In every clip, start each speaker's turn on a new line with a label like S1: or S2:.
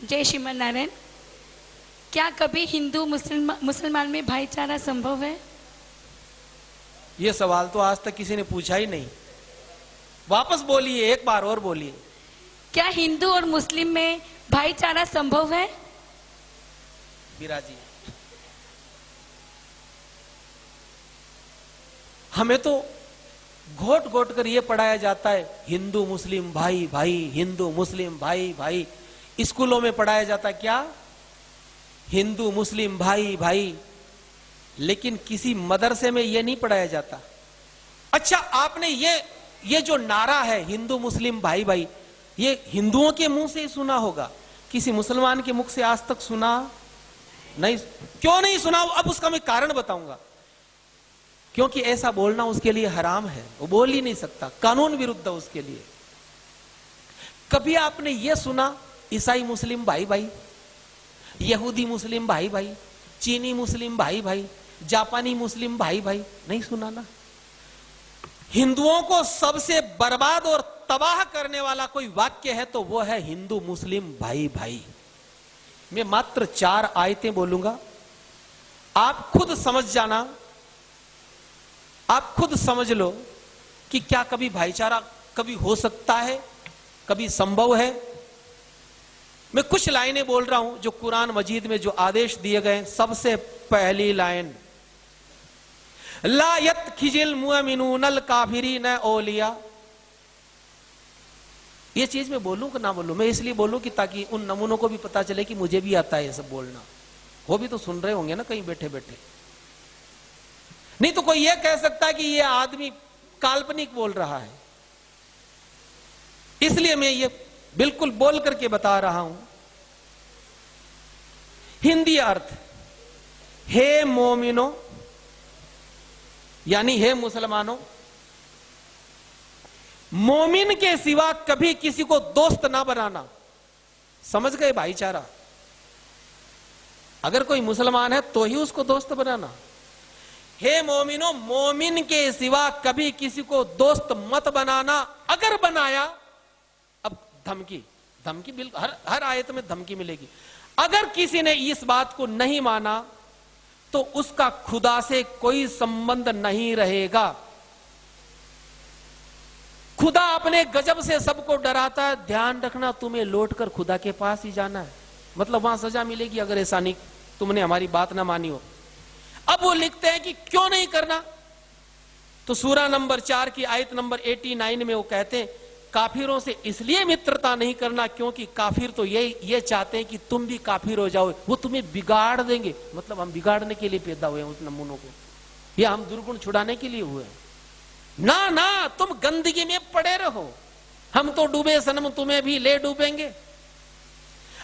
S1: जय श्रीमन नारायण। क्या कभी हिंदू मुसलमान में भाईचारा संभव है?
S2: ये सवाल तो आज तक किसी ने पूछा ही नहीं। वापस बोलिए, एक बार और बोलिए।
S1: क्या हिंदू और मुस्लिम में भाईचारा संभव है?
S2: विराजी, हमें तो घोट घोट कर ये पढ़ाया जाता है हिंदू मुस्लिम भाई भाई, हिंदू मुस्लिम भाई भाई। स्कूलों में पढ़ाया जाता है क्या? हिंदू मुस्लिम भाई भाई। लेकिन किसी मदरसे में ये नहीं पढ़ाया जाता। अच्छा, आपने ये जो नारा है हिंदू मुस्लिम भाई भाई, ये हिंदुओं के मुंह से ही सुना होगा, किसी मुसलमान के मुख से आज तक सुना नहीं। क्यों नहीं सुना? अब उसका मैं कारण बताऊंगा। क्योंकि ऐसा बोलना उसके लिए हराम है, वो बोल ही नहीं सकता, कानून विरुद्ध है उसके लिए। कभी आपने ये सुना ईसाई मुस्लिम भाई भाई, यहूदी मुस्लिम भाई भाई, चीनी मुस्लिम भाई भाई, जापानी मुस्लिम भाई भाई? नहीं सुना ना। हिंदुओं को सबसे बर्बाद और तबाह करने वाला कोई वाक्य है तो वो है हिंदू मुस्लिम भाई भाई। मैं मात्र 4 आयतें बोलूंगा, आप खुद समझ जाना, आप खुद समझ लो कि क्या कभी भाईचारा कभी हो सकता है, कभी संभव है। मैं कुछ लाइनें बोल रहा हूं जो कुरान मजीद में जो आदेश दिए गए। सबसे पहली लाइन, ला यत्खिजिल मुअमिनूनल काफिरीन औलिया। ये चीज मैं बोलूं कि ना बोलूं? मैं इसलिए बोलूं कि ताकि उन नमूनों को भी पता चले कि मुझे भी आता है ये सब बोलना। वो भी तो सुन रहे होंगे ना कहीं बैठे बैठे। नहीं तो कोई ये कह सकता है कि ये आदमी काल्पनिक बोल रहा है। इसलिए मैं ये बिल्कुल बोल करके बता रहा हूं। हिंदी अर्थ, हे मोमिनो, यानी हे मुसलमानों, मोमिन के सिवा कभी किसी को दोस्त ना बनाना। समझ गए? भाईचारा। अगर कोई मुसलमान है तो ही उसको दोस्त बनाना। हे मोमिनो, मोमिन के सिवा कभी किसी को दोस्त मत बनाना। अगर बनाया, अब धमकी धमकी बिल्कुल हर आयत में धमकी मिलेगी। अगर किसी ने इस बात को नहीं माना तो उसका खुदा से कोई संबंध नहीं रहेगा। खुदा अपने गजब से सबको डराता है। ध्यान रखना, तुम्हें लौटकर खुदा के पास ही जाना है। मतलब वहां सजा मिलेगी अगर ऐसा नहीं, तुमने हमारी बात ना मानी हो। अब वो लिखते हैं कि क्यों नहीं करना, तो सूरा नंबर 4 की आयत नंबर 89 में वो कहते हैं काफिरों से इसलिए मित्रता नहीं करना क्योंकि काफिर तो ये चाहते हैं कि तुम भी काफिर हो जाओ, वो तुम्हें बिगाड़ देंगे। मतलब हम बिगाड़ने के लिए पैदा हुए हैं उस नमूनों को, या हम दुर्गुण छुड़ाने के लिए हुए हैं? ना ना, तुम गंदगी में पड़े रहो, हम तो डूबे सनम, तुम्हें भी ले डूबेंगे।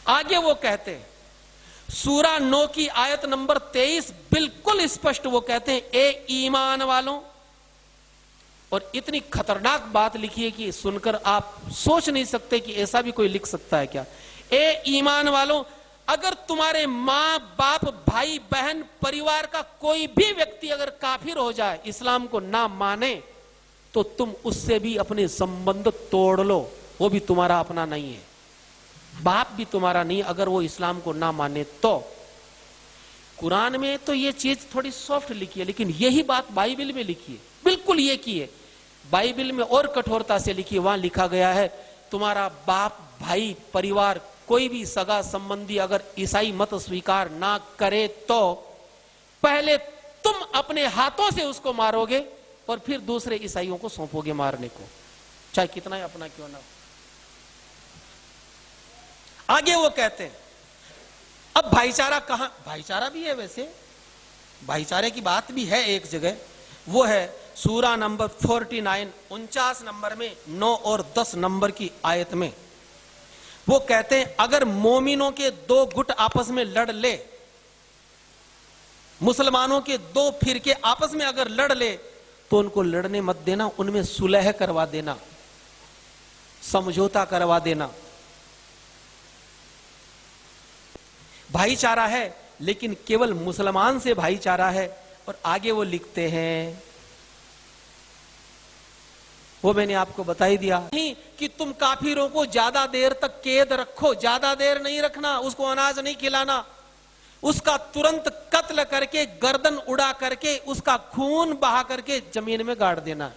S2: आगे वो कहते हैं सूरा 9 की आयत नंबर 23 बिल्कुल स्पष्ट वो कहते हैं, ए ईमान वालों। और इतनी खतरनाक बात लिखी है कि सुनकर आप सोच नहीं सकते कि ऐसा भी कोई लिख सकता है क्या। ए ईमान वालों, अगर तुम्हारे मां बाप भाई बहन परिवार का कोई भी व्यक्ति अगर काफिर हो जाए, इस्लाम को ना माने, तो तुम उससे भी अपने संबंध तोड़ लो। वो भी तुम्हारा अपना नहीं है, बाप भी तुम्हारा नहीं अगर वो इस्लाम को ना माने तो। कुरान में तो ये चीज थोड़ी सॉफ्ट लिखी है, लेकिन यही बात बाइबल में लिखी है, बिल्कुल ये की है। बाइबल में और कठोरता से लिखी है। वहां लिखा गया है तुम्हारा बाप भाई परिवार कोई भी सगा संबंधी अगर ईसाई मत स्वीकार ना करे तो पहले तुम अपने हाथों से उसको मारोगे और फिर दूसरे ईसाइयों को सौंपोगे मारने को, चाहे कितना ही अपना क्यों ना। आगे वो कहते हैं, अब भाईचारा कहां? भाईचारा भी है वैसे, भाईचारे की बात भी है एक जगह। वो है सूरा नंबर 49 49 नंबर में 9 और 10 नंबर की आयत में। वो कहते हैं अगर मोमिनों के 2 गुट आपस में लड़ ले, मुसलमानों के 2 फिरके आपस में अगर लड़ ले तो उनको लड़ने मत देना, उनमें सुलह करवा देना, समझौता करवा देना। भाईचारा है लेकिन केवल मुसलमान से भाईचारा है। और आगे वो लिखते हैं वो मैंने आपको बता ही दिया। नहीं कि तुम काफिरों को ज्यादा देर तक कैद रखो, ज्यादा देर नहीं रखना, उसको अनाज नहीं खिलाना, उसका तुरंत कत्ल करके गर्दन उड़ा करके उसका खून बहा करके जमीन में गाड़ देना।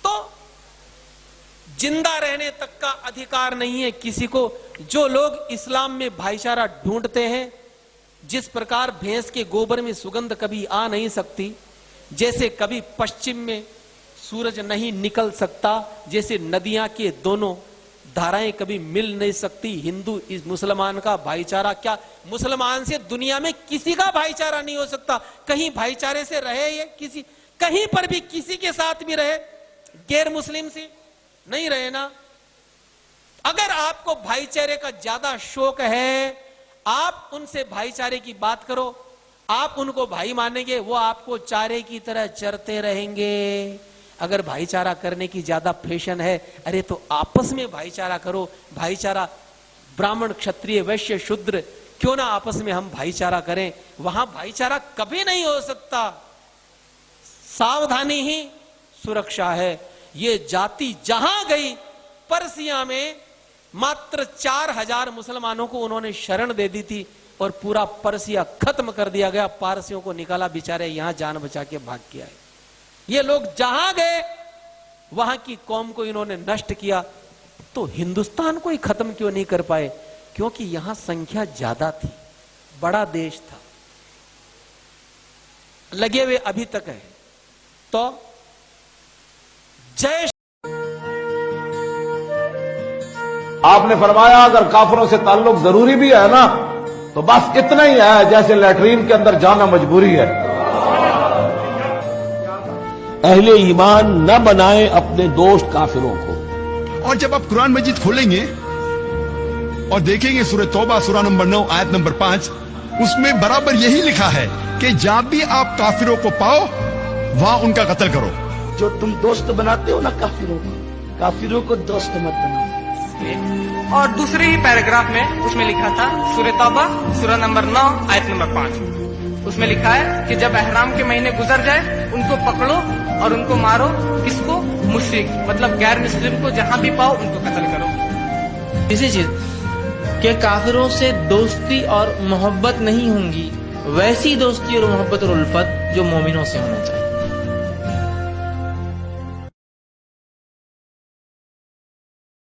S2: तो जिंदा रहने तक का अधिकार नहीं है किसी को। जो लोग इस्लाम में भाईचारा ढूंढते हैं, जिस प्रकार भैंस के गोबर में सुगंध कभी आ नहीं सकती, जैसे कभी पश्चिम में सूरज नहीं निकल सकता, जैसे नदियां के दोनों धाराएं कभी मिल नहीं सकती, हिंदू इस मुसलमान का भाईचारा क्या, मुसलमान से दुनिया में किसी का भाईचारा नहीं हो सकता। कहीं भाईचारे से रहे ये किसी, कहीं पर भी किसी के साथ भी रहे, गैर मुस्लिम से नहीं रहे ना। अगर आपको भाईचारे का ज्यादा शौक है, आप उनसे भाईचारे की बात करो, आप उनको भाई मानेंगे, वो आपको चारे की तरह चरते रहेंगे। अगर भाईचारा करने की ज्यादा फैशन है, अरे तो आपस में भाईचारा करो। भाईचारा ब्राह्मण क्षत्रिय वैश्य शूद्र, क्यों ना आपस में हम भाईचारा करें। वहां भाईचारा कभी नहीं हो सकता। सावधानी ही सुरक्षा है। ये जाति जहां गई, पर्सिया में मात्र 4000 मुसलमानों को उन्होंने शरण दे दी थी और पूरा पर्सिया खत्म कर दिया गया। पारसियों को निकाला, बेचारे यहां जान बचा के भाग के आए। ये लोग जहां गए वहां की कौम को इन्होंने नष्ट किया। तो हिंदुस्तान को ही खत्म क्यों नहीं कर पाए? क्योंकि यहां संख्या ज्यादा थी, बड़ा देश था, लगे हुए अभी तक है। तो जय
S3: आपने फरमाया अगर काफिरों से ताल्लुक जरूरी भी है ना, तो बस इतना ही है जैसे लैट्रीन के अंदर जाना मजबूरी है।
S4: अहले ईमान न बनाए अपने दोस्त काफिरों को।
S5: और जब आप कुरान मजीद खोलेंगे और देखेंगे सूरह तौबा सूरह नंबर 9 आयत नंबर 5, उसमें बराबर यही लिखा है कि जहां भी आप काफिरों को पाओ वहां उनका कत्ल करो।
S4: जो तुम दोस्त बनाते हो ना काफिरों को दोस्त मत बनाओ।
S6: और दूसरे ही पैराग्राफ में उसमें लिखा था सूरह तौबा सूरह नंबर 9 आयत नंबर 5, उसमें लिखा है कि जब एहराम के महीने गुजर जाए उनको पकड़ो और उनको मारो। किसको? मुश्रिक, मतलब गैर मुस्लिम को जहां भी पाओ उनको कत्ल करो।
S7: इसी चीज के काफिरों से दोस्ती और मोहब्बत नहीं होंगी, वैसी दोस्ती और मोहब्बत और उल्फत जो मोमिनों से होना चाहिए।